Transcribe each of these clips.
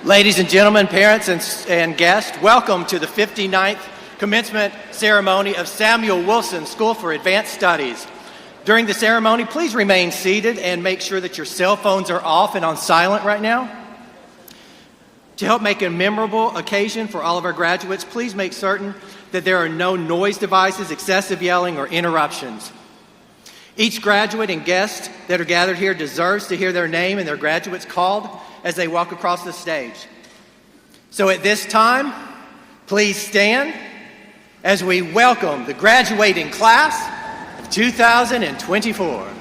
Ladies and gentlemen, parents and guests, welcome to the 59th commencement ceremony of Samuel Wolfson School for Advanced Studies. During the ceremony, please remain seated and make sure that your cell phones are off and on silent right now. To help make a memorable occasion for all of our graduates, please make certain that there are no noise devices, excessive yelling, or interruptions. Each graduate and guest that are gathered here deserves to hear their name and their graduates called as they walk across the stage. So at this time, please stand as we welcome the graduating class of 2024.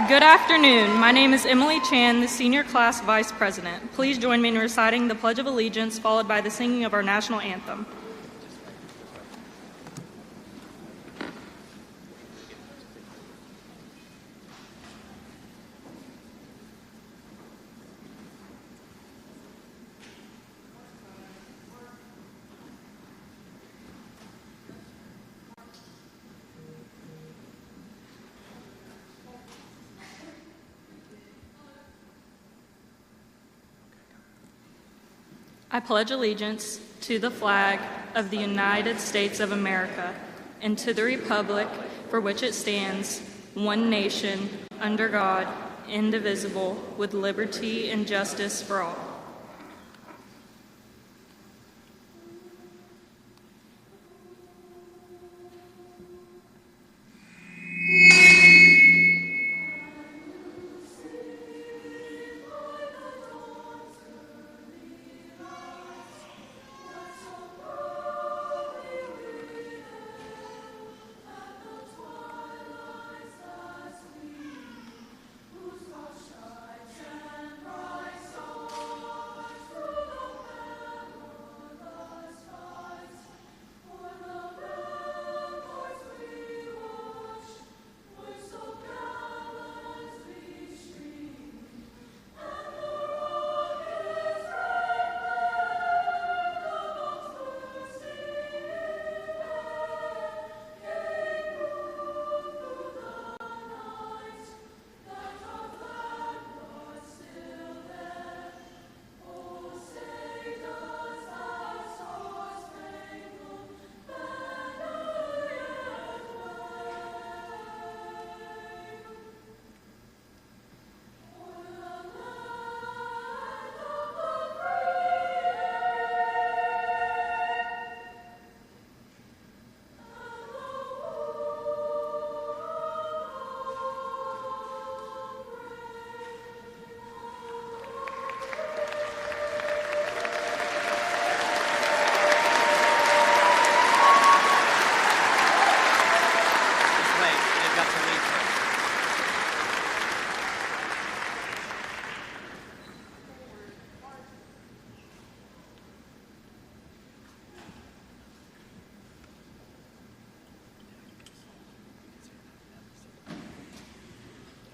Good afternoon. My name is Emily Chan, the Senior Class Vice President. Please join me in reciting the Pledge of Allegiance, followed by the singing of our national anthem. I pledge allegiance to the flag of the United States of America and to the republic for which it stands, one nation, under God, indivisible, with liberty and justice for all.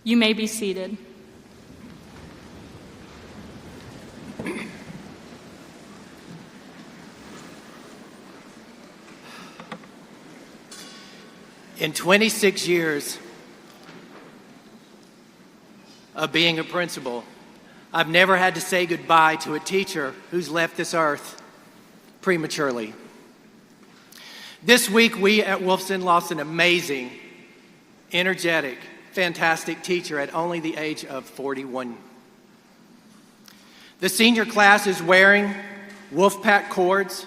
You may be seated. In 26 years of being a principal, I've never had to say goodbye to a teacher who's left this earth prematurely. This week, we at Wolfson lost an amazing, energetic, fantastic teacher at only the age of 41. The senior class is wearing Wolfpack cords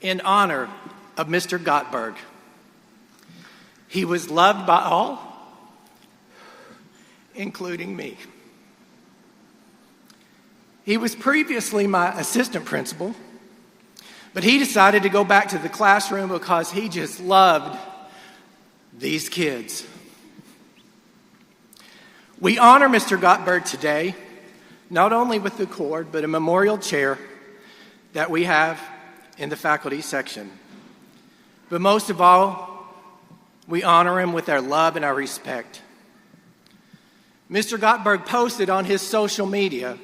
in honor of Mr. Gottberg. He was loved by all, including me. He was previously my assistant principal, but he decided to go back to the classroom because he just loved these kids. We honor Mr. Gottberg today, not only with the cord, but a memorial chair that we have in the faculty section. But most of all, we honor him with our love and our respect. Mr. Gottberg posted on his social media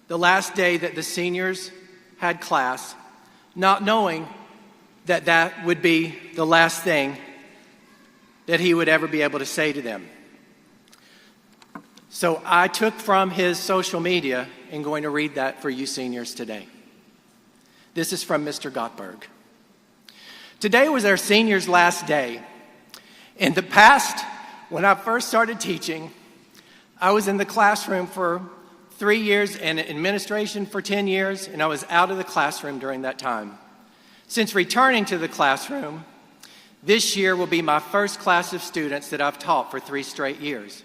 the last day that the seniors had class, not knowing that that would be the last thing that he would ever be able to say to them. So I took from his social media and going to read that for you seniors today. This is from Mr. Gottberg. Today was our seniors' last day. In the past, when I first started teaching, I was in the classroom for 3 years and administration for 10 years, and I was out of the classroom during that time. Since returning to the classroom, this year will be my first class of students that I've taught for 3 straight years.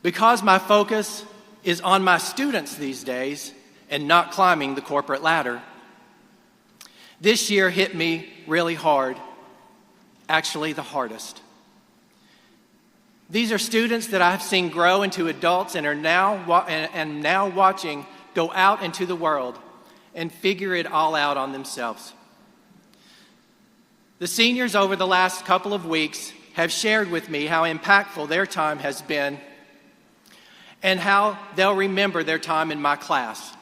Because my focus is on my students these days and not climbing the corporate ladder, this year hit me really hard, actually the hardest. These are students that I've seen grow into adults and are now watching go out into the world and figure it all out on themselves. The seniors over the last couple of weeks have shared with me how impactful their time has been and how they'll remember their time in my class.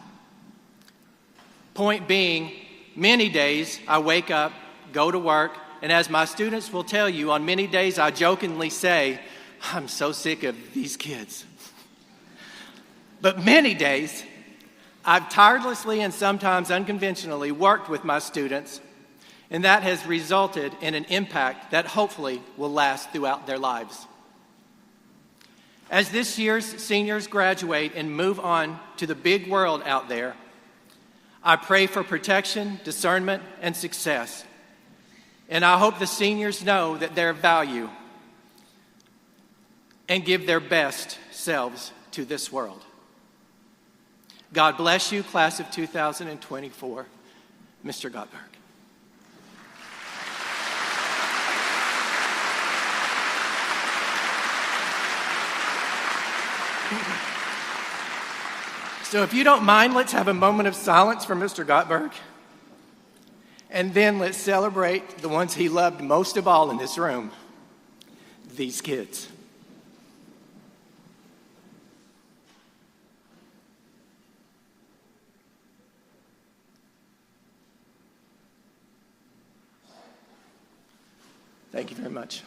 Point being, many days I wake up, go to work, and as my students will tell you, on many days I jokingly say, I'm so sick of these kids. But many days, I've tirelessly and sometimes unconventionally worked with my students, and that has resulted in an impact that hopefully will last throughout their lives. As this year's seniors graduate and move on to the big world out there, I pray for protection, discernment, and success. And I hope the seniors know that their value and give their best selves to this world. God bless you, class of 2024. Mr. Gottberg. So if you don't mind, let's have a moment of silence for Mr. Gottberg. And then let's celebrate the ones he loved most of all in this room, these kids. Thank you very much.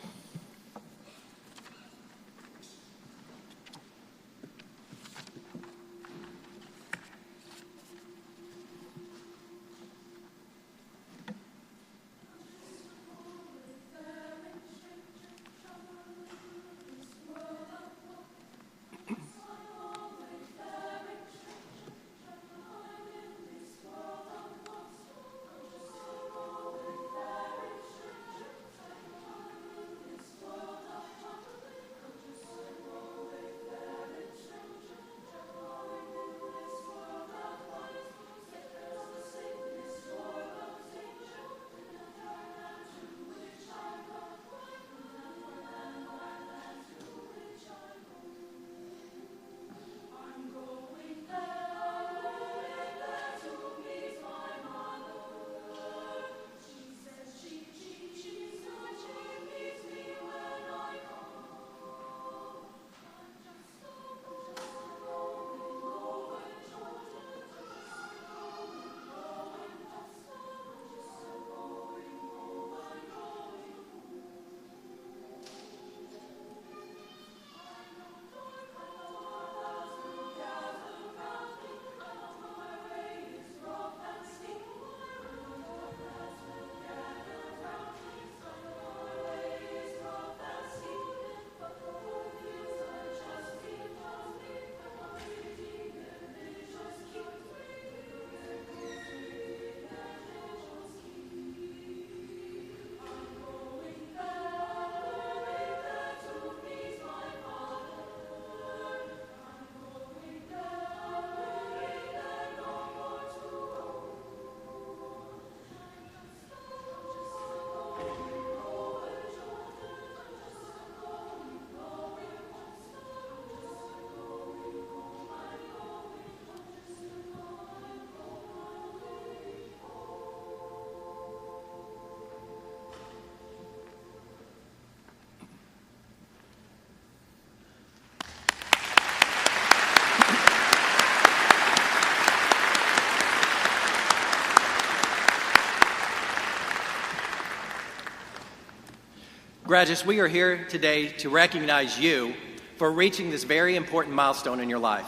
Graduates, we are here today to recognize you for reaching this very important milestone in your life.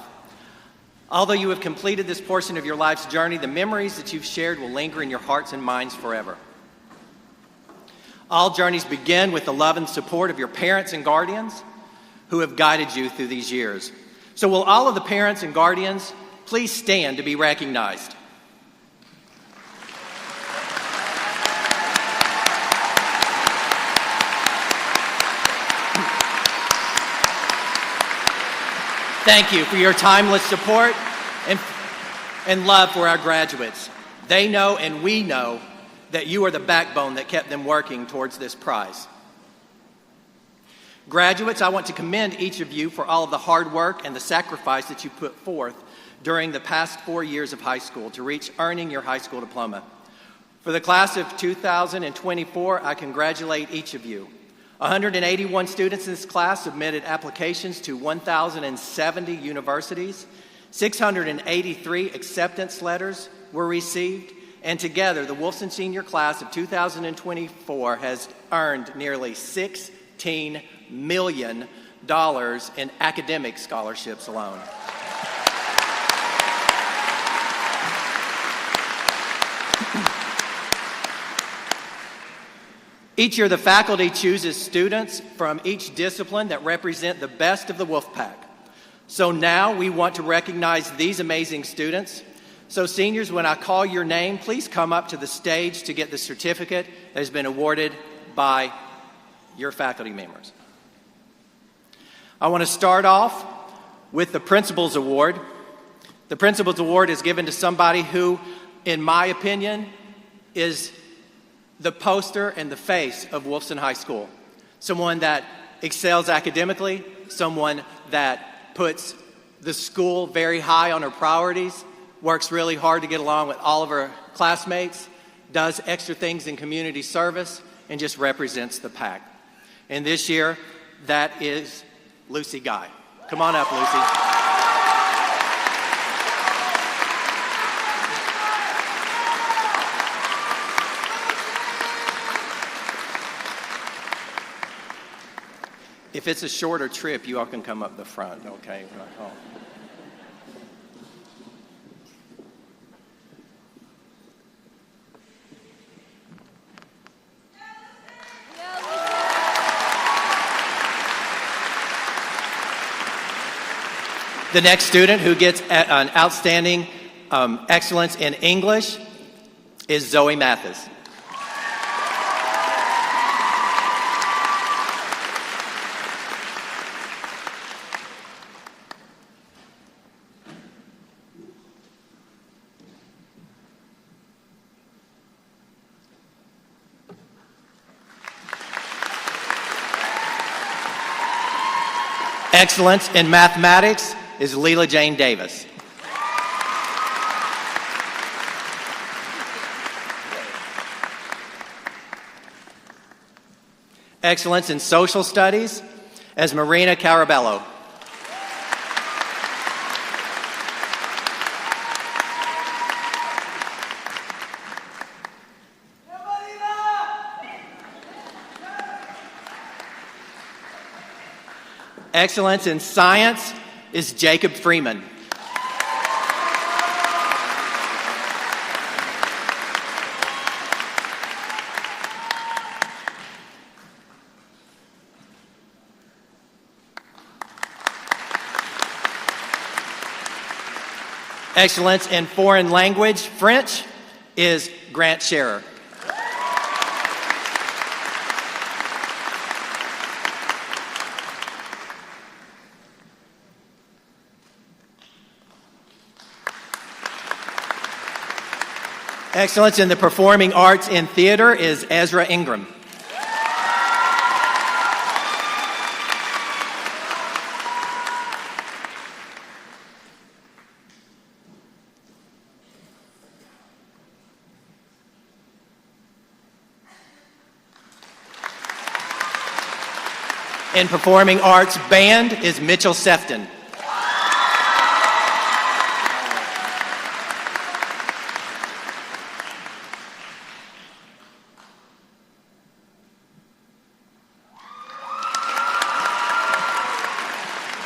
Although you have completed this portion of your life's journey, the memories that you've shared will linger in your hearts and minds forever. All journeys begin with the love and support of your parents and guardians who have guided you through these years. So will all of the parents and guardians please stand to be recognized? Thank you for your timeless support and love for our graduates. They know and we know that you are the backbone that kept them working towards this prize. Graduates, I want to commend each of you for all of the hard work and the sacrifice that you put forth during the past 4 years of high school to reach earning your high school diploma. For the class of 2024, I congratulate each of you. 181 students in this class submitted applications to 1,070 universities. 683 acceptance letters were received, and together the Wolfson Senior Class of 2024 has earned nearly $16 million in academic scholarships alone. Each year, the faculty chooses students from each discipline that represent the best of the Wolfpack. So now we want to recognize these amazing students. So seniors, when I call your name, please come up to the stage to get the certificate that has been awarded by your faculty members. I want to start off with the Principal's Award. The Principal's Award is given to somebody who, in my opinion, is the poster and the face of Wolfson High School. Someone that excels academically, someone that puts the school very high on her priorities, works really hard to get along with all of her classmates, does extra things in community service, and just represents the pack. And this year, that is Lucy Guy. Come on up, Lucy. If it's a shorter trip, you all can come up the front, okay? The next student who gets an outstanding excellence in English is Zoe Mathis. Excellence in mathematics is Leela Jane Davis. Excellence in social studies as Marina Carabello. Excellence in science is Jacob Freeman. Excellence in foreign language, French, is Grant Scherer. Excellence in the performing arts in theater is Ezra Ingram. In performing arts band is Mitchell Sefton.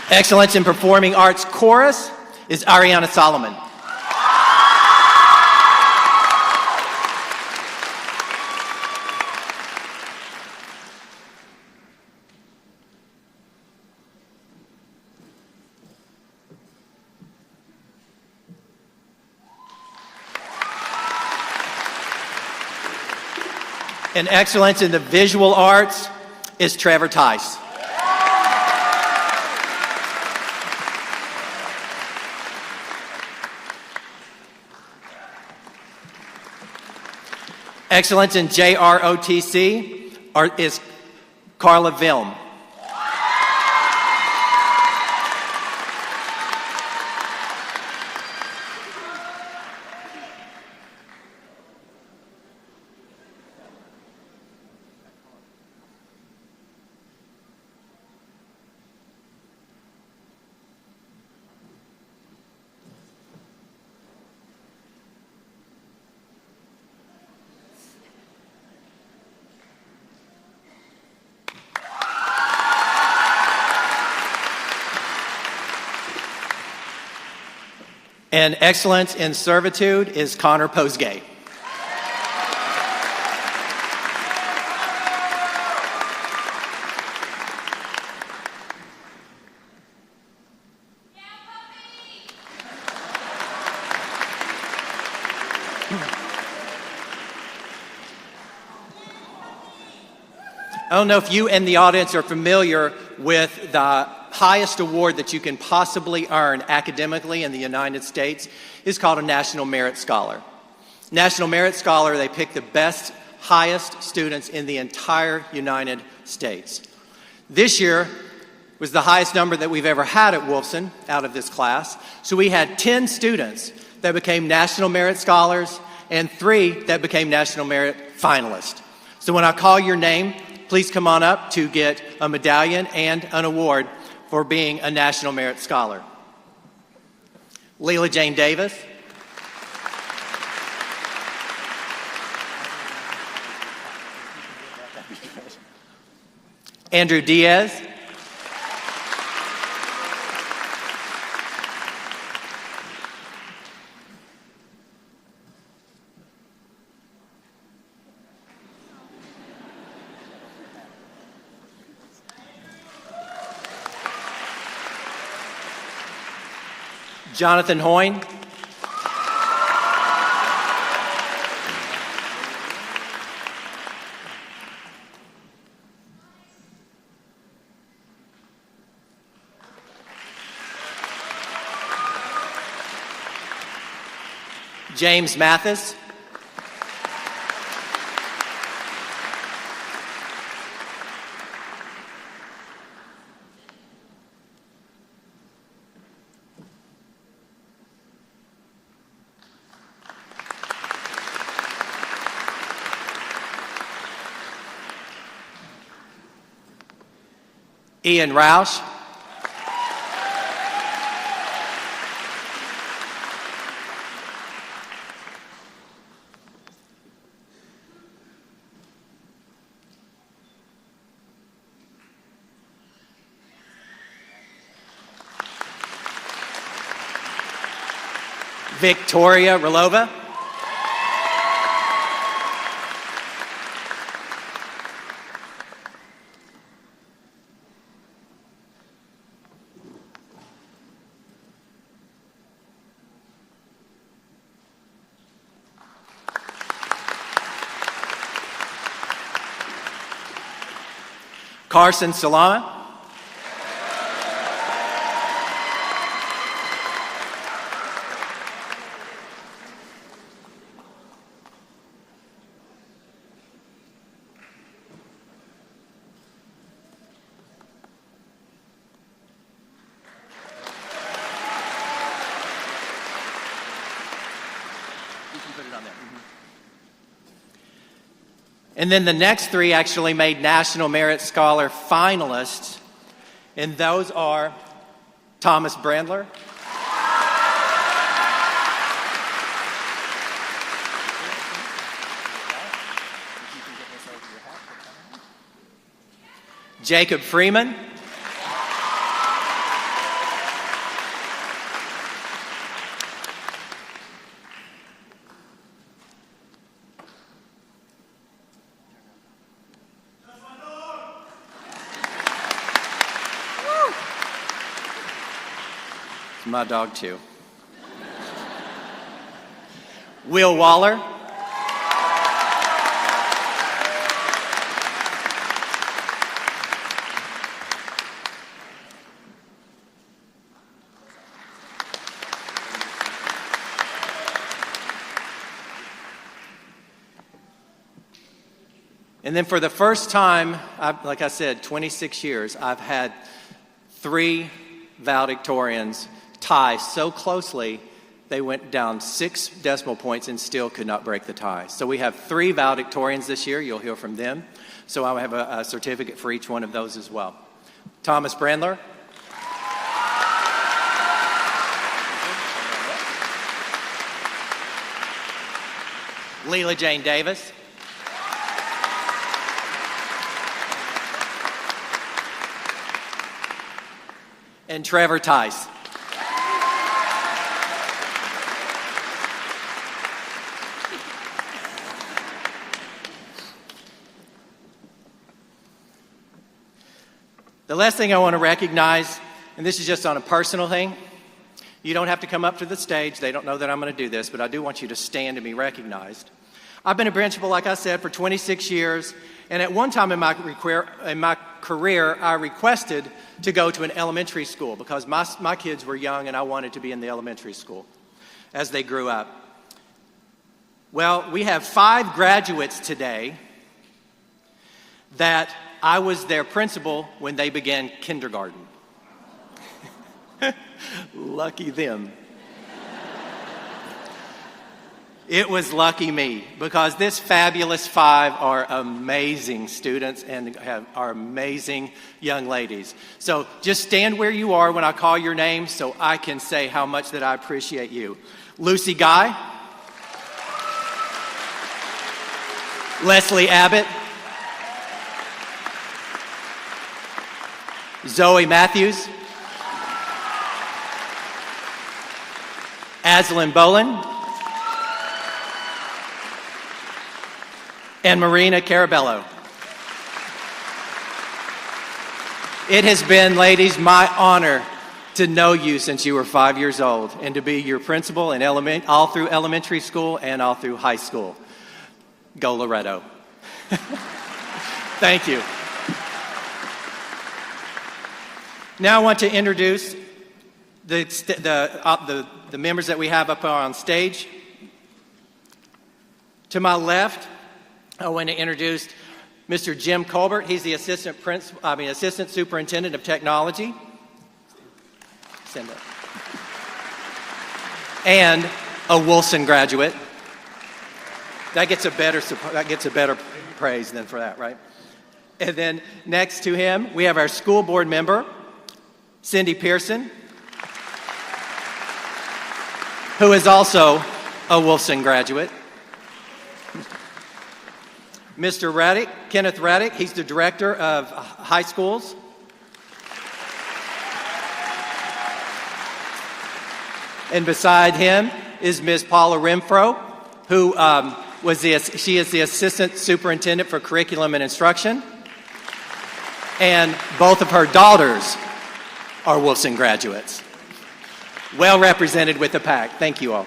Excellence in performing arts chorus is Ariana Solomon. And excellence in the visual arts is Trevor Tice. Excellence in JROTC is Carla Vilm. And excellence in servitude is Connor Posgay. I don't know if you in the audience are familiar with the highest award that you can possibly earn academically in the United States is called a National Merit Scholar. National Merit Scholar, they pick the best, highest students in the entire United States. This year was the highest number that we've ever had at Wolfson out of this class. So we had 10 students that became National Merit Scholars and 3 that became National Merit Finalists. So when I call your name, please come on up to get a medallion and an award for being a National Merit Scholar. Leela Jane Davis. Andrew Diaz. Jonathan Hoyne. James Mathis. Ian Roush. Victoria Relova. Carson Salama. And then the next 3 actually made National Merit Scholar finalists, and those are Thomas Brandler, Jacob Freeman, my dog too. Will Waller. And then for the first time, like I said, 26 years, I've had 3 valedictorians tie so closely they went down 6 decimal points and still could not break the tie. So we have 3 valedictorians this year. You'll hear from them. So I will have a certificate for each one of those as well. Thomas Brandler. Leela Jane Davis. And Trevor Tice. The last thing I want to recognize, and this is just on a personal thing, you don't have to come up to the stage. They don't know that I'm going to do this, but I do want you to stand and be recognized. I've been a principal, like I said, for 26 years, and at one time in my career, I requested to go to an elementary school because my kids were young and I wanted to be in the elementary school as they grew up. Well, we have 5 graduates today that I was their principal when they began kindergarten. Lucky them. It was lucky me, because this fabulous 5 are amazing students and are amazing young ladies. So just stand where you are when I call your name so I can say how much that I appreciate you. Lucy Guy, Leslie Abbott, Zoe Matthews, Aslan Bolin, and Marina Carabello. It has been, ladies, my honor to know you since you were 5 years old and to be your principal in all through elementary school and all through high school. Go Loretto. Thank you. Now I want to introduce the members that we have up on stage. To my left, I want to introduce Mr. Jim Colbert. He's the Assistant Superintendent of Technology. And a Wolfson graduate. That gets a better praise than for that, right? And then next to him, we have our school board member, Cindy Pearson, who is also a Wolfson graduate. Mr. Raddick, Kenneth Raddick, he's the director of high schools. And beside him is Ms. Paula Renfro, who she is the assistant superintendent for curriculum and instruction. And both of her daughters are Wolfson graduates. Well represented with the pack. Thank you all.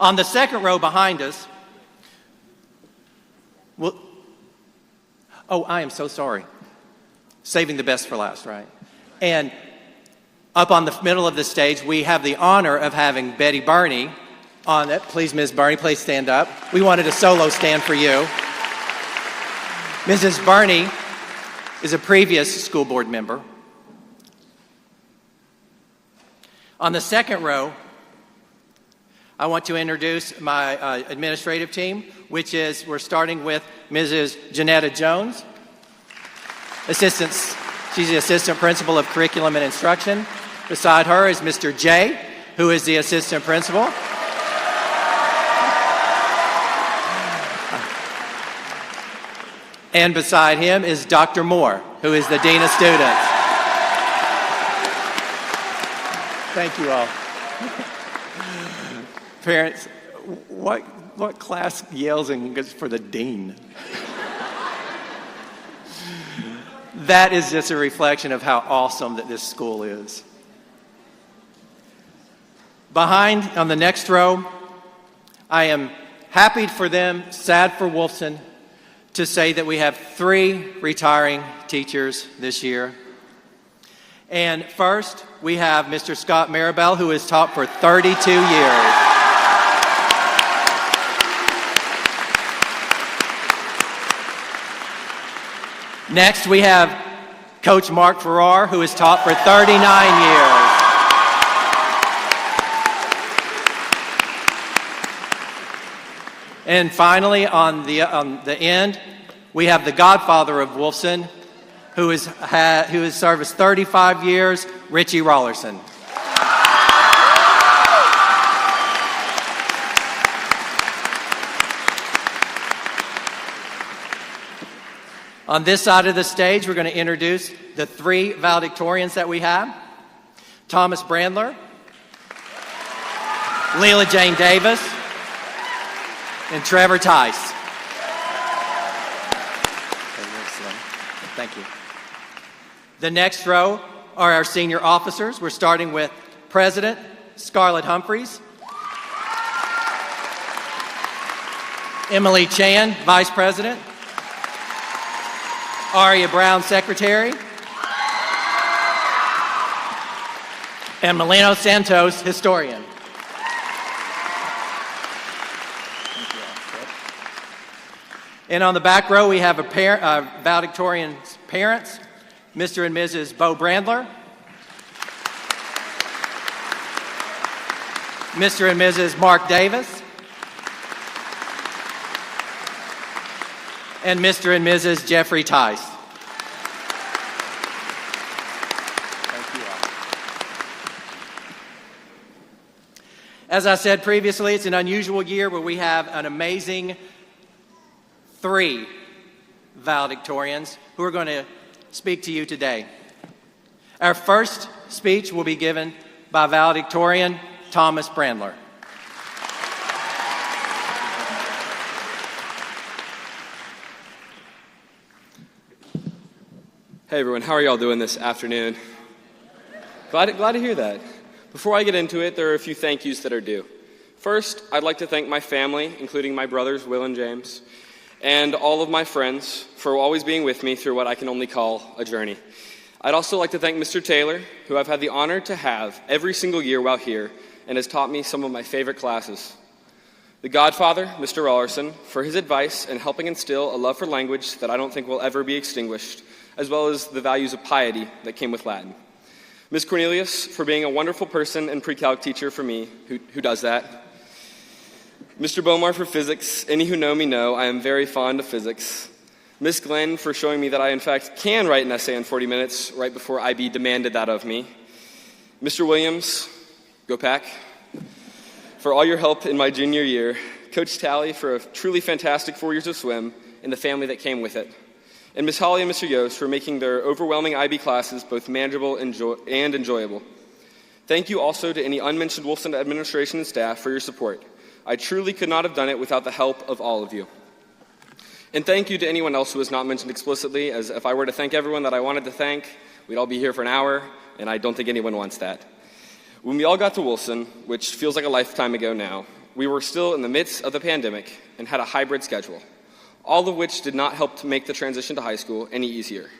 On the second row behind us, I am so sorry. Saving the best for last, right? And up on the middle of the stage, we have the honor of having Betty Burney on it. Please, Ms. Burney, please stand up. We wanted a solo stand for you. Mrs. Burney is a previous school board member. On the second row, I want to introduce my administrative team, which is, we're starting with Mrs. Janetta Jones. She's the assistant principal of curriculum and instruction. Beside her is Mr. Jay, who is the assistant principal. And beside him is Dr. Moore, who is the dean of students. Thank you all. Parents, what class yells and gets for the dean? That is just a reflection of how awesome that this school is. Behind, on the next row, I am happy for them, sad for Wolfson, to say that we have 3 retiring teachers this year. And first, we have Mr. Scott Maribel, who has taught for 32 years. Next, we have Coach Mark Farrar, who has taught for 39 years. And finally, on the end, we have the godfather of Wolfson, who has served us 35 years, Richie Rollerson. On this side of the stage, we're going to introduce the 3 valedictorians that we have. Thomas Brandler, Leela Jane Davis, and Trevor Tice. Thank you. The next row are our senior officers. We're starting with President Scarlett Humphreys, Emily Chan, Vice President, Aria Brown, Secretary, and Melino Santos, Historian. And on the back row, we have valedictorian's parents, Mr. and Mrs. Bo Brandler, Mr. and Mrs. Mark Davis, and Mr. and Mrs. Jeffrey Tice. Thank you all. As I said previously, it's an unusual year where we have an amazing 3 valedictorians who are going to speak to you today. Our first speech will be given by valedictorian Thomas Brandler. Hey everyone, how are y'all doing this afternoon? Glad to hear that. Before I get into it, there are a few thank yous that are due. First, I'd like to thank my family, including my brothers, Will and James, and all of my friends for always being with me through what I can only call a journey. I'd also like to thank Mr. Taylor, who I've had the honor to have every single year while here and has taught me some of my favorite classes. The Godfather, Mr. Rollerson, for his advice and helping instill a love for language that I don't think will ever be extinguished, as well as the values of piety that came with Latin. Ms. Cornelius, for being a wonderful person and pre-calc teacher for me, who does that. Mr. Bomar for physics. Any who know me know I am very fond of physics. Ms. Glenn for showing me that I, in fact, can write an essay in 40 minutes right before IB demanded that of me. Mr. Williams, go Pack, for all your help in my junior year. Coach Talley for a truly fantastic 4 years of swim and the family that came with it. And Ms. Holly and Mr. Yost for making their overwhelming IB classes both manageable and enjoyable. Thank you also to any unmentioned Wolfson administration and staff for your support. I truly could not have done it without the help of all of you. And thank you to anyone else who was not mentioned explicitly, as if I were to thank everyone that I wanted to thank, we'd all be here for an hour, and I don't think anyone wants that. When we all got to Wolfson, which feels like a lifetime ago now, we were still in the midst of the pandemic and had a hybrid schedule, all of which did not help to make the transition to high school any easier.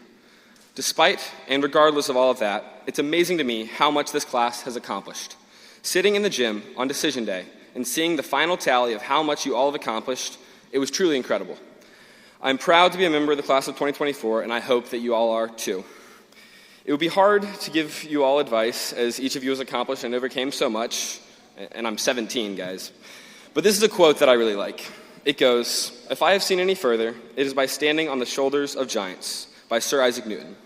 Despite and regardless of all of that, it's amazing to me how much this class has accomplished. Sitting in the gym on decision day and seeing the final tally of how much you all have accomplished, it was truly incredible. I'm proud to be a member of the class of 2024, and I hope that you all are too. It would be hard to give you all advice, as each of you has accomplished and overcame so much, and I'm 17, guys. But this is a quote that I really like. It goes, "If I have seen any further, it is by standing on the shoulders of giants," by Sir Isaac Newton.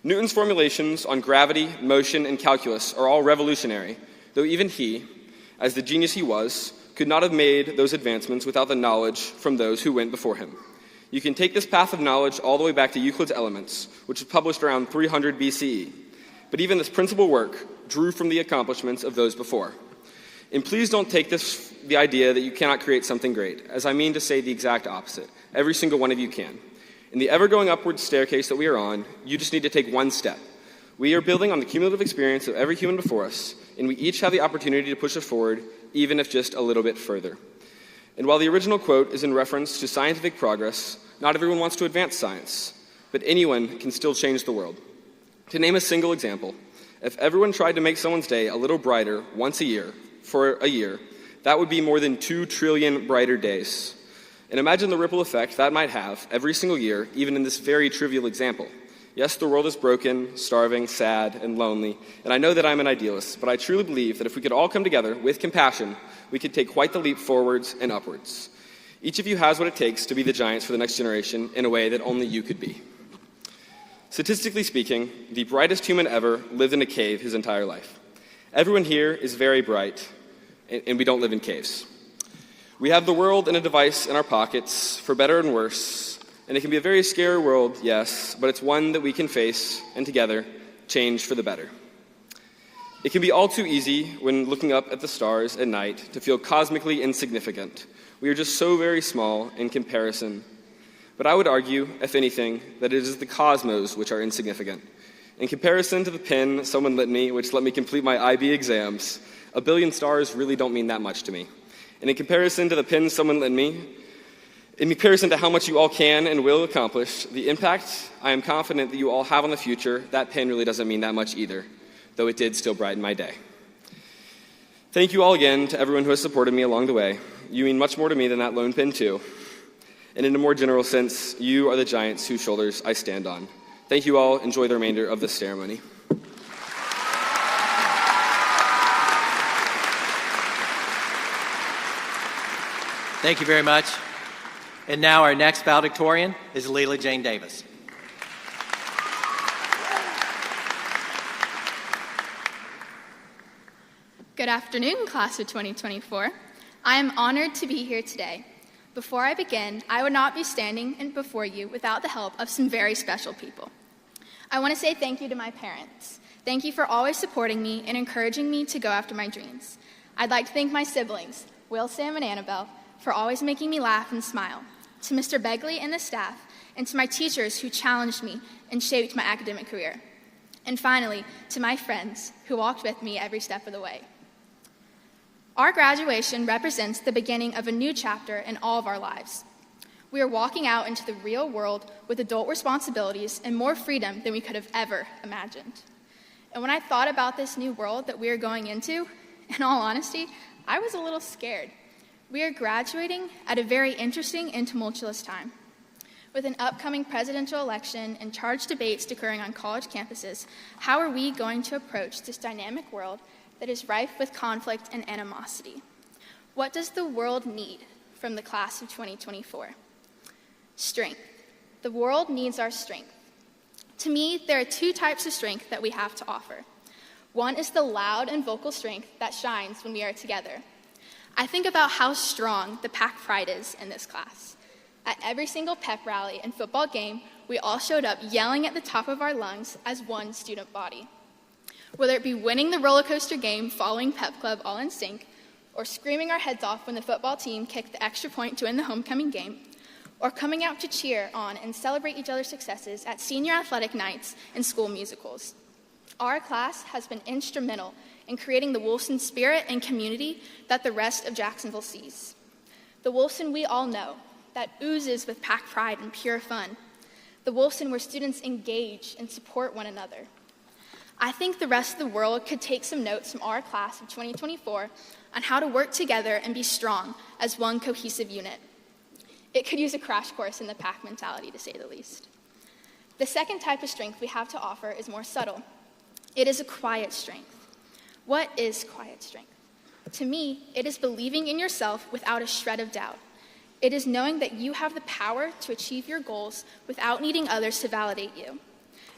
Newton's formulations on gravity, motion, and calculus are all revolutionary, though even he, as the genius he was, could not have made those advancements without the knowledge from those who went before him. You can take this path of knowledge all the way back to Euclid's Elements, which was published around 300 BCE. But even this principal work drew from the accomplishments of those before. And please don't take the idea that you cannot create something great, as I mean to say the exact opposite. Every single one of you can. In the ever-going upward staircase that we are on, you just need to take one step. We are building on the cumulative experience of every human before us, and we each have the opportunity to push us forward, even if just a little bit further. And while the original quote is in reference to scientific progress, not everyone wants to advance science, but anyone can still change the world. To name a single example, if everyone tried to make someone's day a little brighter once a year, for a year, that would be more than 2 trillion brighter days. And imagine the ripple effect that might have every single year, even in this very trivial example. Yes, the world is broken, starving, sad, and lonely, and I know that I'm an idealist, but I truly believe that if we could all come together with compassion, we could take quite the leap forwards and upwards. Each of you has what it takes to be the giants for the next generation in a way that only you could be. Statistically speaking, the brightest human ever lived in a cave his entire life. Everyone here is very bright, and we don't live in caves. We have the world in a device in our pockets, for better and worse, and it can be a very scary world, yes, but it's one that we can face, and together, change for the better. It can be all too easy when looking up at the stars at night to feel cosmically insignificant. We are just so very small in comparison. But I would argue, if anything, that it is the cosmos which are insignificant. In comparison to the pen someone lent me, which let me complete my IB exams, 1 billion stars really don't mean that much to me. And in comparison to the pen someone lent me, in comparison to how much you all can and will accomplish, the impact I am confident that you all have on the future, that pen really doesn't mean that much either, though it did still brighten my day. Thank you all again to everyone who has supported me along the way. You mean much more to me than that lone pen too. And in a more general sense, you are the giants whose shoulders I stand on. Thank you all. Enjoy the remainder of this ceremony. Thank you very much. And now our next valedictorian is Leela Jane Davis. Good afternoon, class of 2024. I am honored to be here today. Before I begin, I would not be standing before you without the help of some very special people. I want to say thank you to my parents. Thank you for always supporting me and encouraging me to go after my dreams. I'd like to thank my siblings, Wolfson and Annabelle, for always making me laugh and smile, to Mr. Begley and the staff, and to my teachers who challenged me and shaped my academic career. And finally, to my friends who walked with me every step of the way. Our graduation represents the beginning of a new chapter in all of our lives. We are walking out into the real world with adult responsibilities and more freedom than we could have ever imagined. And when I thought about this new world that we are going into, in all honesty, I was a little scared. We are graduating at a very interesting and tumultuous time. With an upcoming presidential election and charged debates occurring on college campuses, how are we going to approach this dynamic world that is rife with conflict and animosity? What does the world need from the class of 2024? Strength. The world needs our strength. To me, there are two types of strength that we have to offer. One is the loud and vocal strength that shines when we are together. I think about how strong the pack pride is in this class. At every single pep rally and football game, we all showed up yelling at the top of our lungs as one student body. Whether it be winning the roller coaster game following Pep Club all in sync, or screaming our heads off when the football team kicked the extra point to win the homecoming game, or coming out to cheer on and celebrate each other's successes at senior athletic nights and school musicals. Our class has been instrumental in creating the Wolfson spirit and community that the rest of Jacksonville sees. The Wolfson we all know, that oozes with pack pride and pure fun. The Wolfson where students engage and support one another. I think the rest of the world could take some notes from our class of 2024 on how to work together and be strong as one cohesive unit. It could use a crash course in the pack mentality, to say the least. The second type of strength we have to offer is more subtle. It is a quiet strength. What is quiet strength? To me, it is believing in yourself without a shred of doubt. It is knowing that you have the power to achieve your goals without needing others to validate you.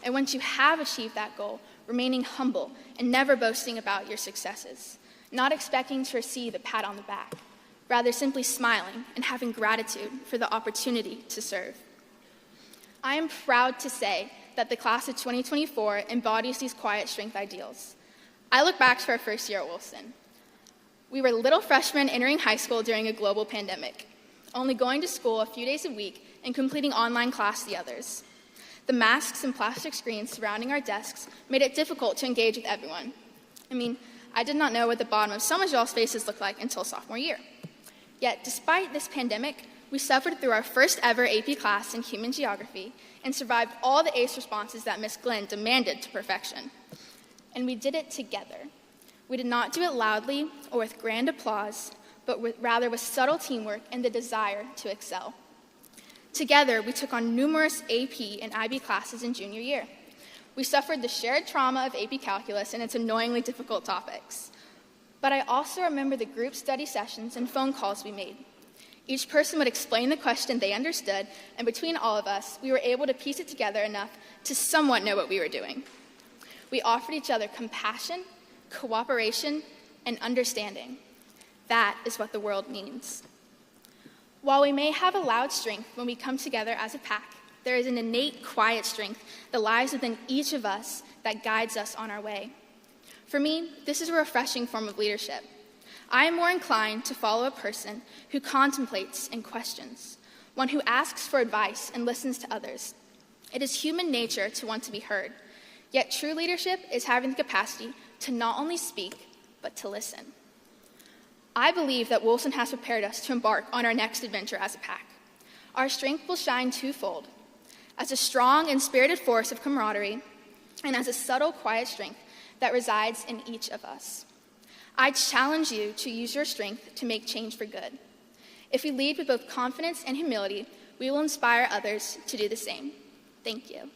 And once you have achieved that goal, remaining humble and never boasting about your successes, not expecting to receive a pat on the back, rather simply smiling and having gratitude for the opportunity to serve. I am proud to say that the class of 2024 embodies these quiet strength ideals. I look back to our first year at Wolfson. We were little freshmen entering high school during a global pandemic, only going to school a few days a week and completing online class the others. The masks and plastic screens surrounding our desks made it difficult to engage with everyone. I did not know what the bottom of some of y'all's faces looked like until sophomore year. Yet, despite this pandemic, we suffered through our first ever AP class in human geography and survived all the ACE responses that Miss Glenn demanded to perfection. And we did it together. We did not do it loudly or with grand applause, but rather with subtle teamwork and the desire to excel. Together, we took on numerous AP and IB classes in junior year. We suffered the shared trauma of AP Calculus and its annoyingly difficult topics. But I also remember the group study sessions and phone calls we made. Each person would explain the question they understood, and between all of us, we were able to piece it together enough to somewhat know what we were doing. We offered each other compassion, cooperation, and understanding. That is what the world needs. While we may have a loud strength when we come together as a pack, there is an innate quiet strength that lies within each of us that guides us on our way. For me, this is a refreshing form of leadership. I am more inclined to follow a person who contemplates and questions, one who asks for advice and listens to others. It is human nature to want to be heard. Yet true leadership is having the capacity to not only speak, but to listen. I believe that Wolfson has prepared us to embark on our next adventure as a pack. Our strength will shine twofold, as a strong and spirited force of camaraderie, and as a subtle, quiet strength that resides in each of us. I challenge you to use your strength to make change for good. If we lead with both confidence and humility, we will inspire others to do the same. Thank you.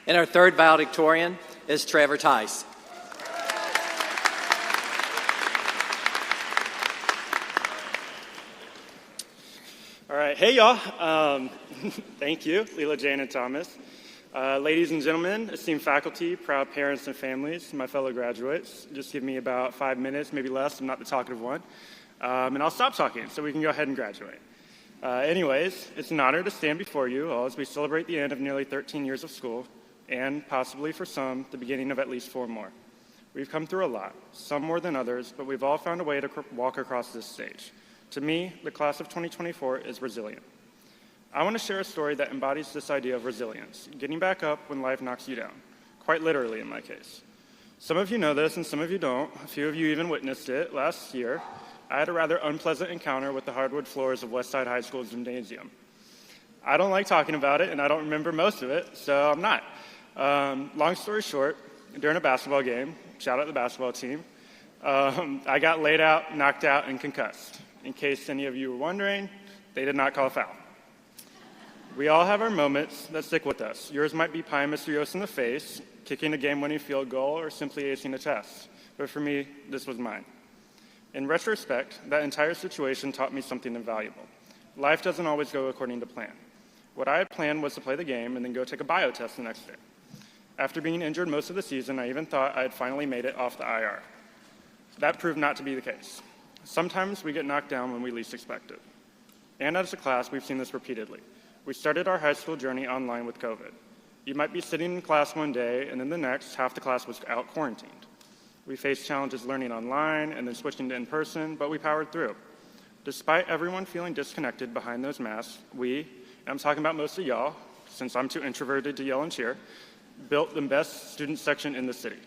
And our third valedictorian is Trevor Tice. All right, hey y'all. Thank you, Leela, Jane, and Thomas. Ladies and gentlemen, esteemed faculty, proud parents and families, my fellow graduates, just give me about 5 minutes, maybe less, I'm not the talkative one, and I'll stop talking so we can go ahead and graduate. Anyways, it's an honor to stand before you all as we celebrate the end of nearly 13 years of school, and possibly for some, the beginning of at least 4 more. We've come through a lot, some more than others, but we've all found a way to walk across this stage. To me, the class of 2024 is resilient. I want to share a story that embodies this idea of resilience, getting back up when life knocks you down, quite literally in my case. Some of you know this and some of you don't. A few of you even witnessed it. Last year, I had a rather unpleasant encounter with the hardwood floors of Westside High School's gymnasium. I don't like talking about it, and I don't remember most of it, so I'm not. Long story short, during a basketball game, shout out the basketball team, I got laid out, knocked out, and concussed. In case any of you were wondering, they did not call a foul. We all have our moments that stick with us. Yours might be pieing Mr. Yost in the face, kicking a game-winning field goal, or simply acing a test. But for me, this was mine. In retrospect, that entire situation taught me something invaluable. Life doesn't always go according to plan. What I had planned was to play the game and then go take a bio test the next day. After being injured most of the season, I even thought I had finally made it off the IR. That proved not to be the case. Sometimes we get knocked down when we least expect it. And as a class, we've seen this repeatedly. We started our high school journey online with COVID. You might be sitting in class one day, and then the next, half the class was out quarantined. We faced challenges learning online and then switching to in-person, but we powered through. Despite everyone feeling disconnected behind those masks, we, and I'm talking about most of y'all, since I'm too introverted to yell and cheer, built the best student section in the city.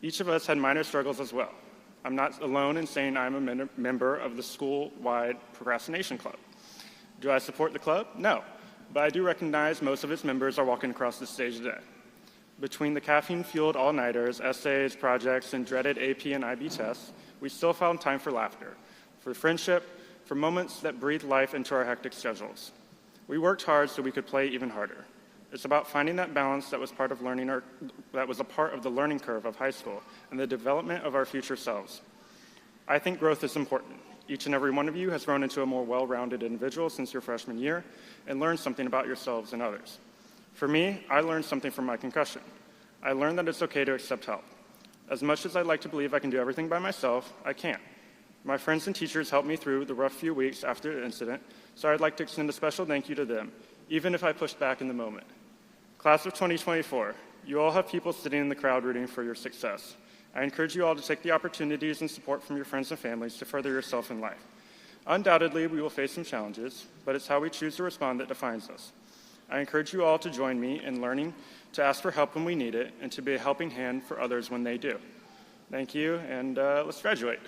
Each of us had minor struggles as well. I'm not alone in saying I'm a member of the school-wide procrastination club. Do I support the club? No, but I do recognize most of its members are walking across the stage today. Between the caffeine-fueled all-nighters, essays, projects, and dreaded AP and IB tests, we still found time for laughter, for friendship, for moments that breathe life into our hectic schedules. We worked hard so we could play even harder. It's about finding that balance that was part of a part of the learning curve of high school and the development of our future selves. I think growth is important. Each and every one of you has grown into a more well-rounded individual since your freshman year and learned something about yourselves and others. For me, I learned something from my concussion. I learned that it's okay to accept help. As much as I'd like to believe I can do everything by myself, I can't. My friends and teachers helped me through the rough few weeks after the incident, so I'd like to extend a special thank you to them, even if I pushed back in the moment. Class of 2024, you all have people sitting in the crowd rooting for your success. I encourage you all to take the opportunities and support from your friends and families to further yourself in life. Undoubtedly, we will face some challenges, but it's how we choose to respond that defines us. I encourage you all to join me in learning to ask for help when we need it and to be a helping hand for others when they do. Thank you, and let's graduate.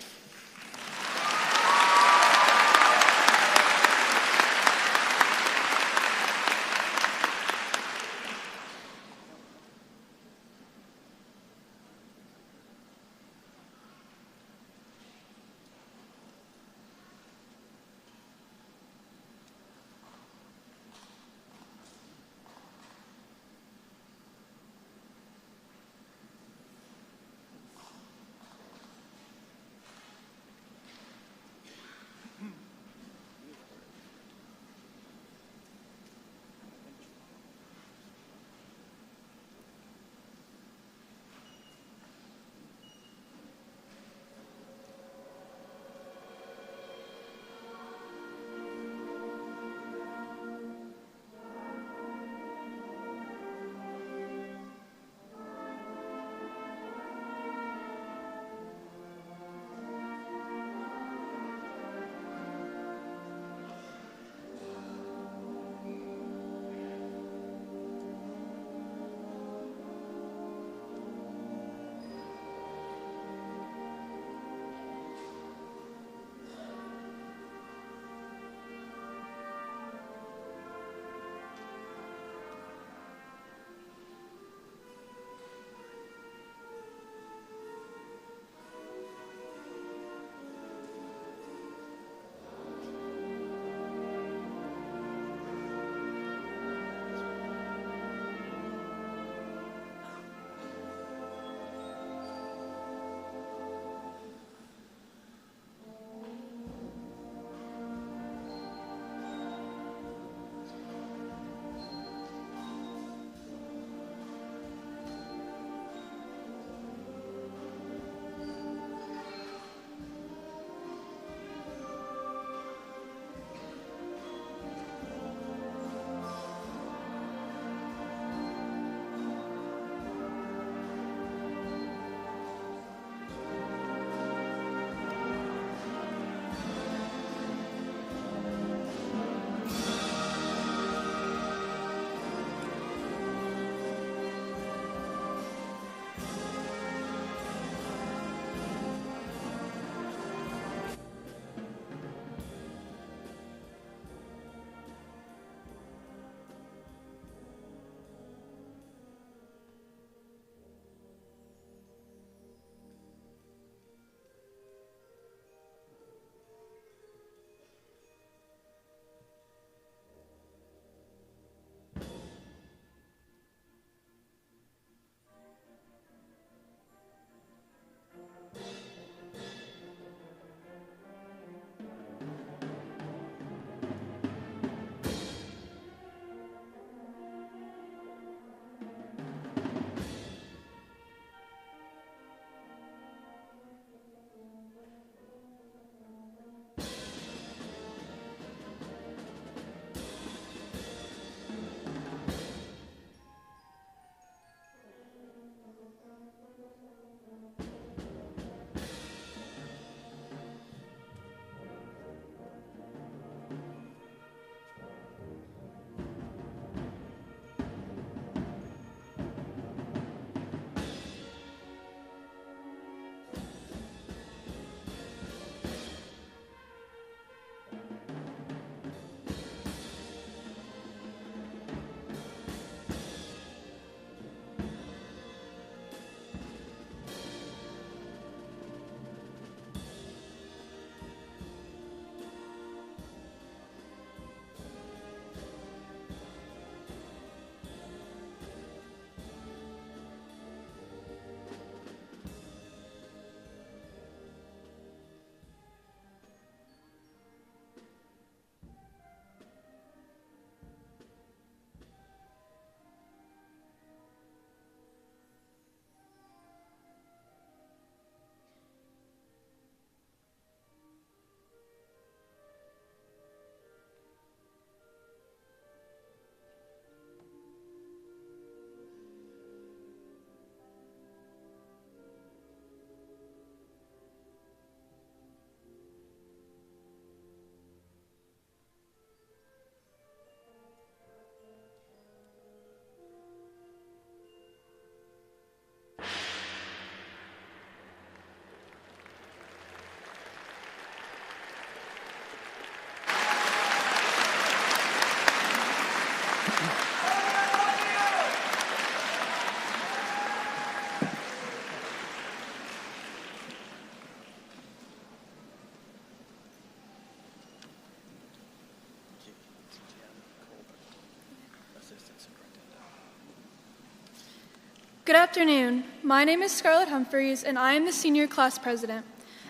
Good afternoon. My name is Scarlett Humphreys, and I am the senior class president.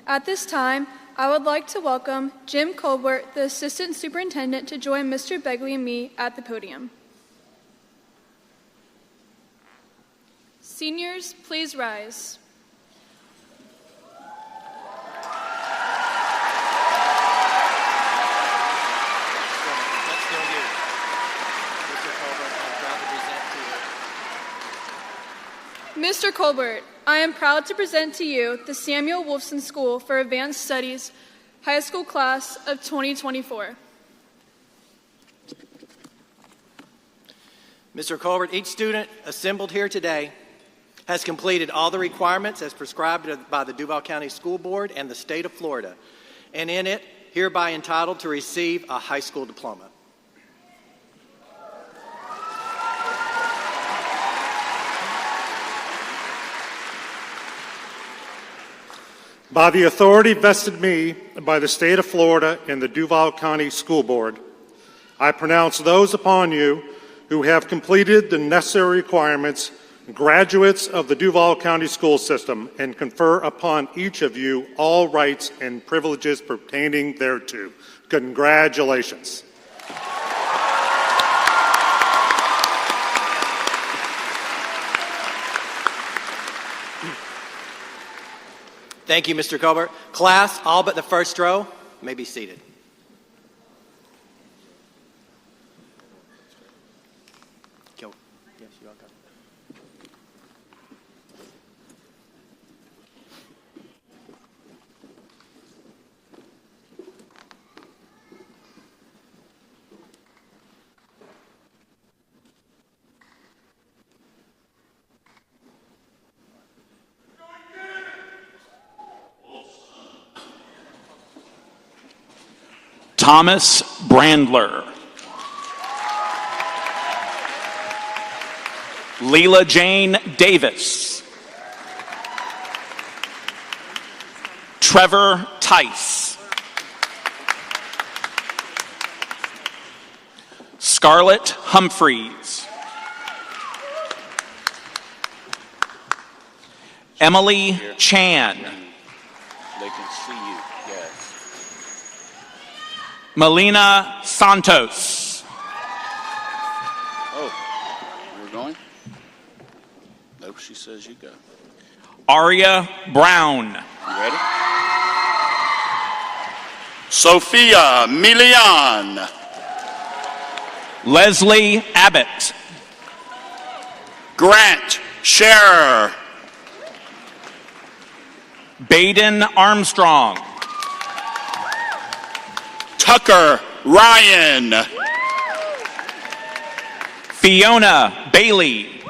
At this time, I would like to welcome Jim Colbert, the assistant superintendent, to join Mr. Begley and me at the podium. Seniors, please rise. Mr. Colbert, I am proud to present to you the Samuel Wolfson School for Advanced Studies High School Class of 2024. Mr. Colbert, each student assembled here today has completed all the requirements as prescribed by the Duval County School Board and the state of Florida, and in it, hereby entitled to receive a high school diploma. By the authority vested me by the state of Florida and the Duval County School Board, I pronounce those upon you who have completed the necessary requirements graduates of the Duval County School System and confer upon each of you all rights and privileges pertaining thereto. Congratulations. Thank you, Mr. Colbert. Class, all but the first row, may be seated. Go. Yes, you all go. Thomas Brandler. Leela Jane Davis. Trevor Tice. Scarlett Humphreys. Emily Chan. They can see you, yes. Melina Santos. Oh, we're going? Nope, she says you go. Aria Brown. You ready? Sophia Milian. Leslie Abbott. Grant Scherer. Baden Armstrong. Tucker Ryan. Fiona Bailey.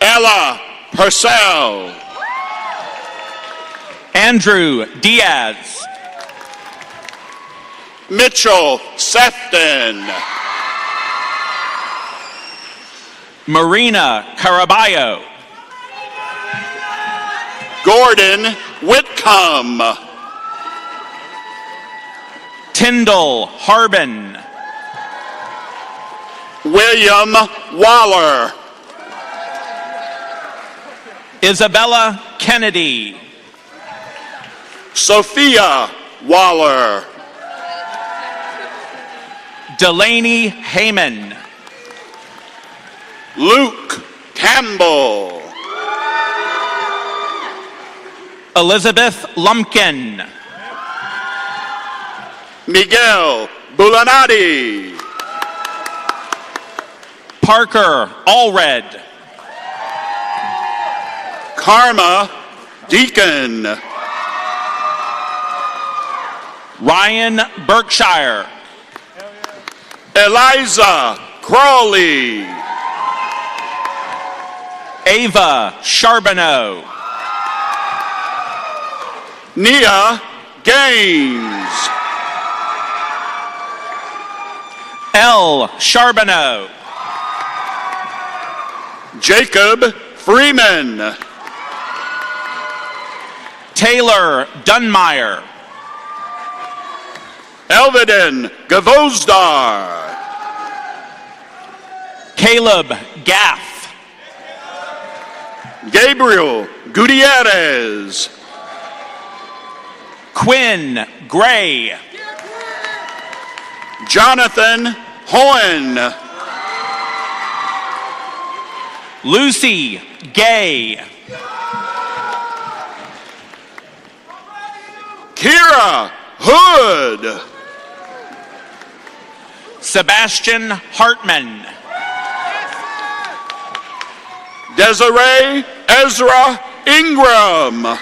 Ella Purcell. Andrew Diaz. Mitchell Sefton. Marina Caraballo. Gordon Whitcomb. Tyndall Harbin. William Waller. Isabella Kennedy. Sophia Waller. Delaney Heyman. Luke Campbell. Elizabeth Lumpkin. Miguel Bulanati. Parker Allred. Karma Deacon. Ryan Berkshire. Eliza Crawley. Ava Charbonneau. Nia Gaines. L. Charbonneau. Jacob Freeman. Taylor Dunmeyer. Elveden Gavozdar. Caleb Gaff. Gabriel Gutierrez. Quinn Gray. Jonathan Hohen. Lucy Gay. Kira Hood. Sebastian Hartman. Desiree Ezra Ingram.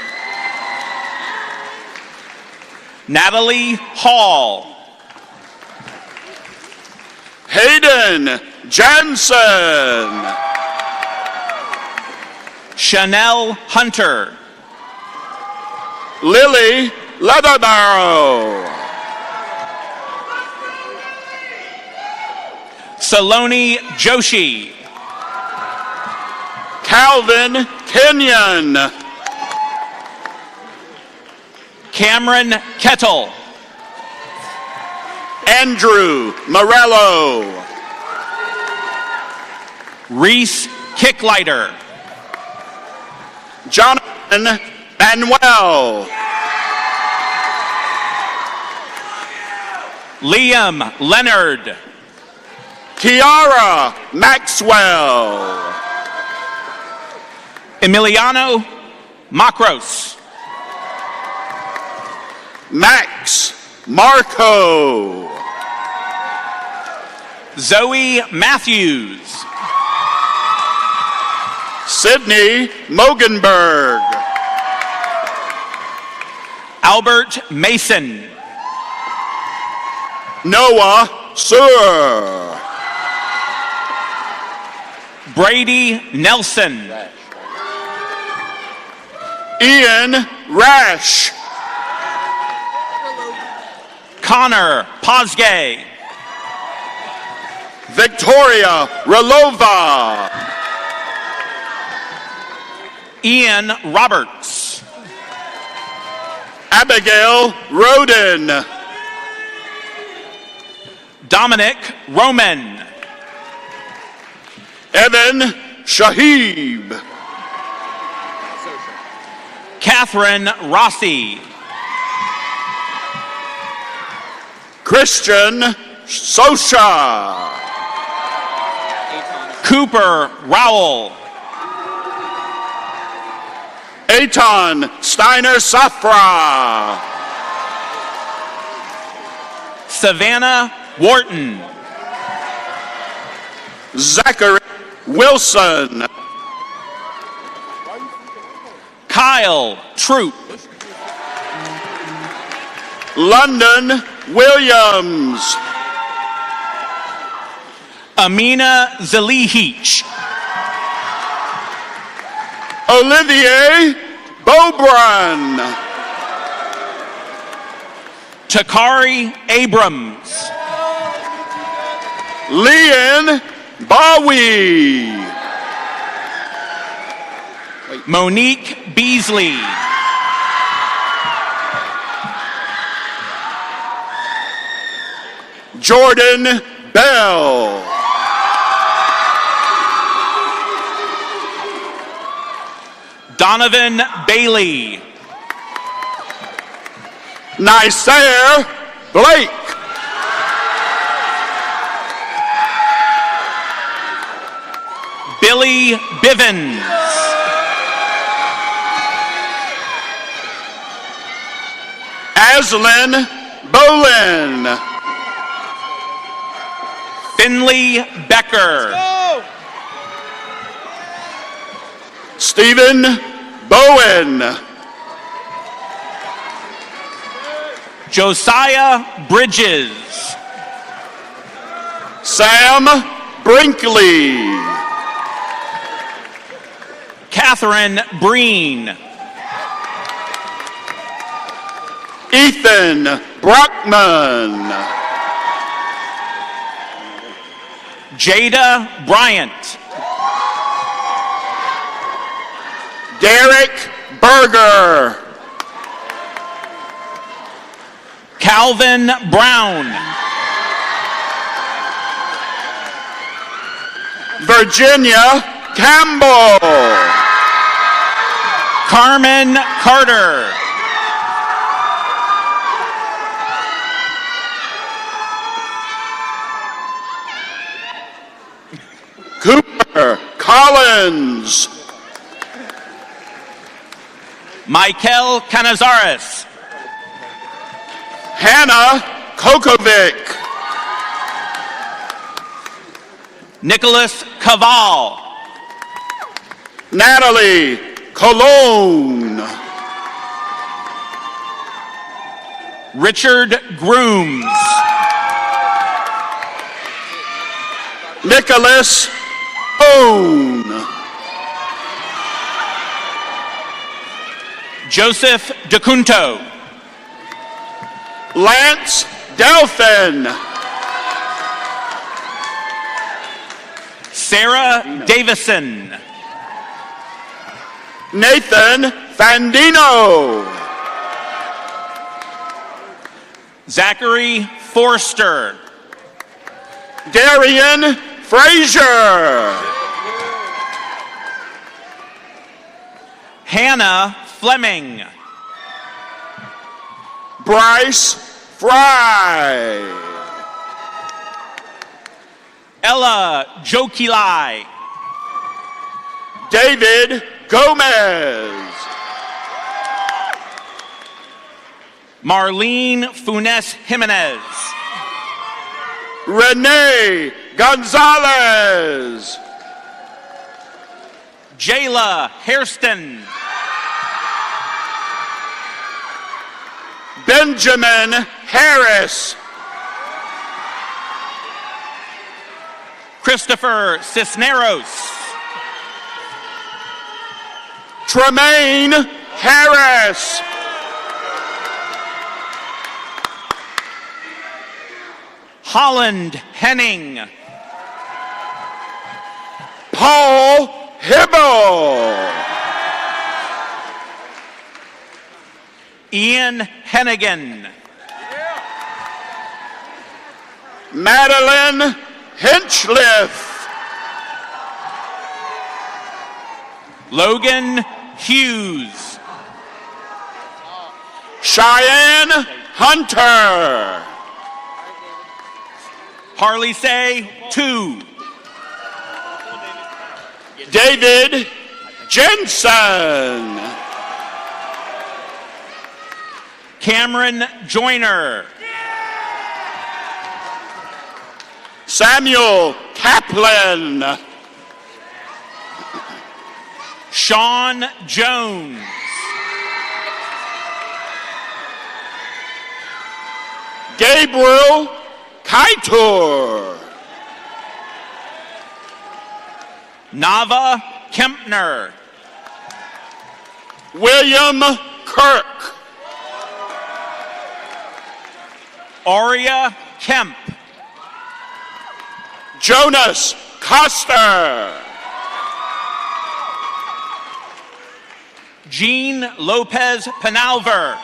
Natalie Hall. Hayden Jansen. Chanel Hunter. Lily Leatherbarrow. Saloni Joshi. Calvin Kenyon. Cameron Kettle. Andrew Morello. Reese Kicklighter. Jonathan Manuel. Liam Leonard. Kiara Maxwell. Emiliano Macros. Max Marco. Zoe Matthews. Sydney Mogenberg. Albert Mason. Noah Sewer. Brady Nelson. Ian Rash. Connor Posgay. Victoria Relova. Ian Roberts. Abigail Roden. Dominic Roman. Evan Shahib. Catherine Rossi. Christian Sosha. Cooper Rowell. Eitan Steiner Safra. Savannah Wharton. Zachary Wilson. Kyle Troop. London Williams. Amina Zalihich. Olivier Bobran. Takari Abrams. Leon Bowie. Monique Beasley. Jordan Bell. Donovan Bailey. Nicer Blake. Billy Bivens. Aslan Bolin. Finley Becker. Stephen Bowen. Josiah Bridges. Sam Brinkley. Catherine Breen. Ethan Brockman. Jada Bryant. Derek Berger. Calvin Brown. Virginia Campbell. Carmen Carter. Cooper Collins. Michael Canizares. Hannah Kokovic. Nicholas Caval. Natalie Colon. Richard Grooms. Nicholas Own. Joseph DeCunto. Lance Delphin. Sarah Davison. Nathan Fandino. Zachary Forster. Darian Frazier. Hannah Fleming. Bryce Fry. Ella Jokilai. David Gomez. Marlene Funes Jimenez. Renee Gonzalez. Jayla Hairston. Benjamin Harris. Christopher Cisneros. Tremaine Harris. Holland Henning. Paul Hibble. Ian Hennigan. Madeline Hinchliff. Logan Hughes. Cheyenne Hunter. Harley Say 2. David Jensen. Cameron Joyner. Samuel Kaplan. Sean Jones. Gabriel Kaitor. Nava Kempner. William Kirk. Aria Kemp. Jonas Coster. Jean Lopez Penalver.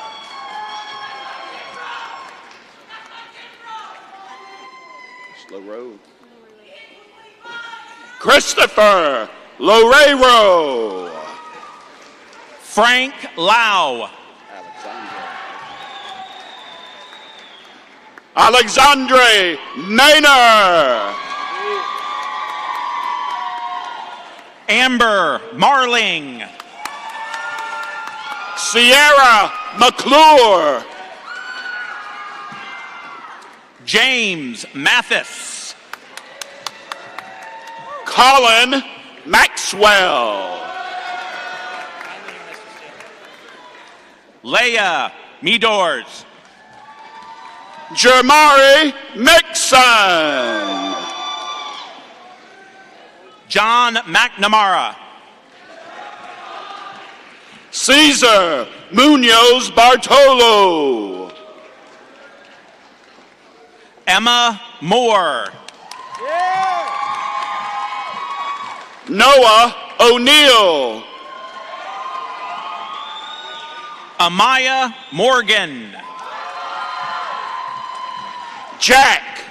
Slow road. Christopher Lorero. Frank Lau. Alexandre Maynor. Amber Marling. Sierra McClure. James Mathis. Colin Maxwell. Leah Meadors. Jermari Mixon. John McNamara. Caesar Munoz Bartolo. Emma Moore. Noah O'Neill. Amaya Morgan. Jack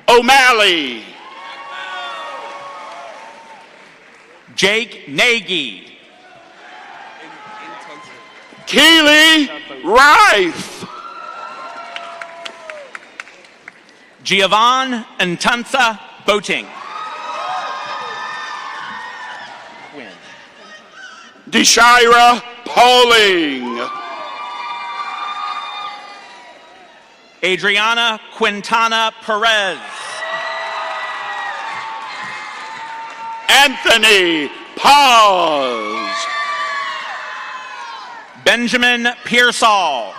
O'Malley. Jake Nagy. Keely Rife. Giovanni Ntansa Boating. Deshira Poling. Adriana Quintana Perez. Anthony Paz. Benjamin Pearsall.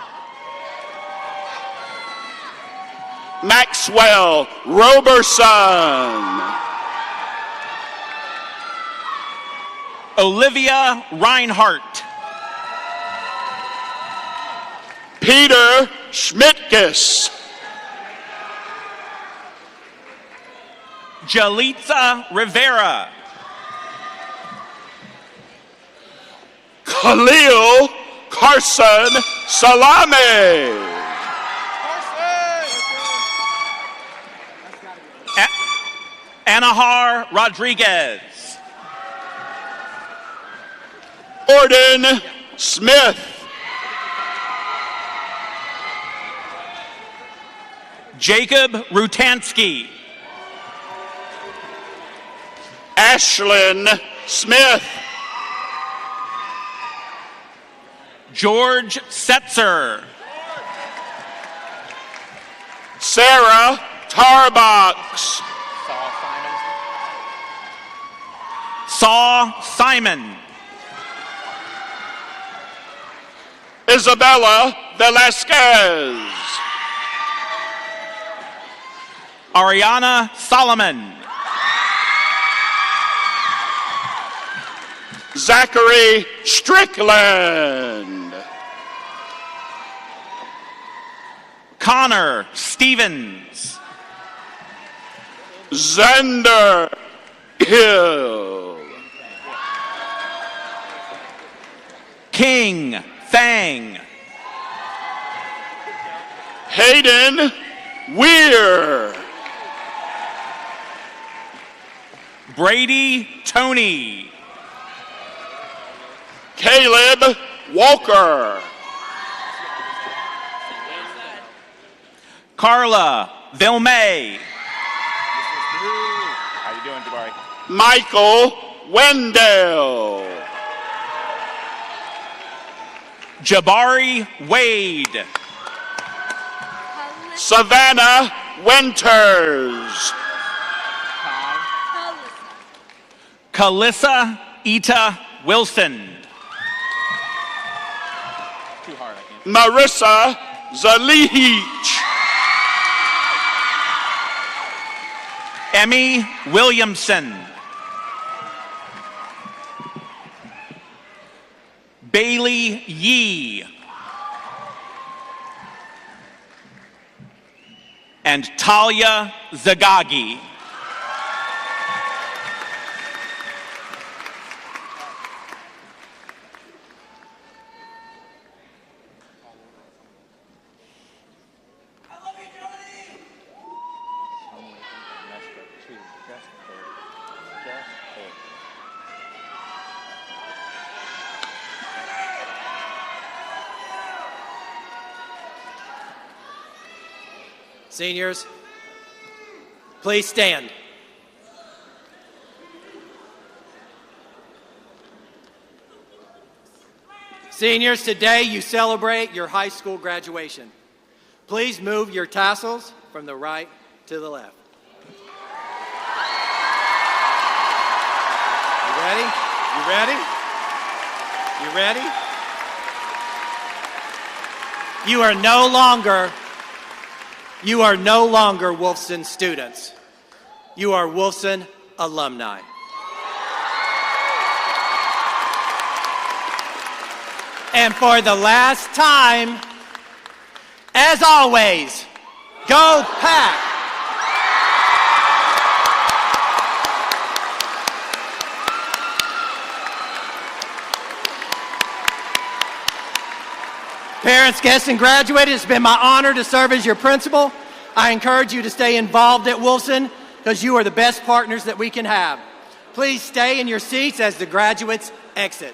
Maxwell Roberson. Olivia Reinhart. Peter Schmitkus. Jalitza Rivera. Khalil Carson Salame. Anahar Rodriguez. Gordon Smith. Jacob Rutansky. Ashlyn Smith. George Setzer. Sarah Tarbox. Saw Simon. Isabella Velasquez. Ariana Solomon. Zachary Strickland. Connor Stevens. Xander Hill. King Fang. Hayden Weir. Brady Tony. Caleb Walker. Carla Vilmay. How you doing, Jabari? Michael Wendell. Jabari Wade. Savannah Winters. Kalissa Ita Wilson. Too hard, I can't. Marissa Zalich. Emmy Williamson. Bailey Yee. And Talia Zagagi. Seniors, please stand. Seniors, today you celebrate your high school graduation. Please move your tassels from the right to the left. You ready? You ready? You ready? You are no longer Wolfson students. You are Wolfson alumni. And for the last time, as always, go Pack! Parents, guests, and graduates, it's been my honor to serve as your principal. I encourage you to stay involved at Wolfson because you are the best partners that we can have. Please stay in your seats as the graduates exit.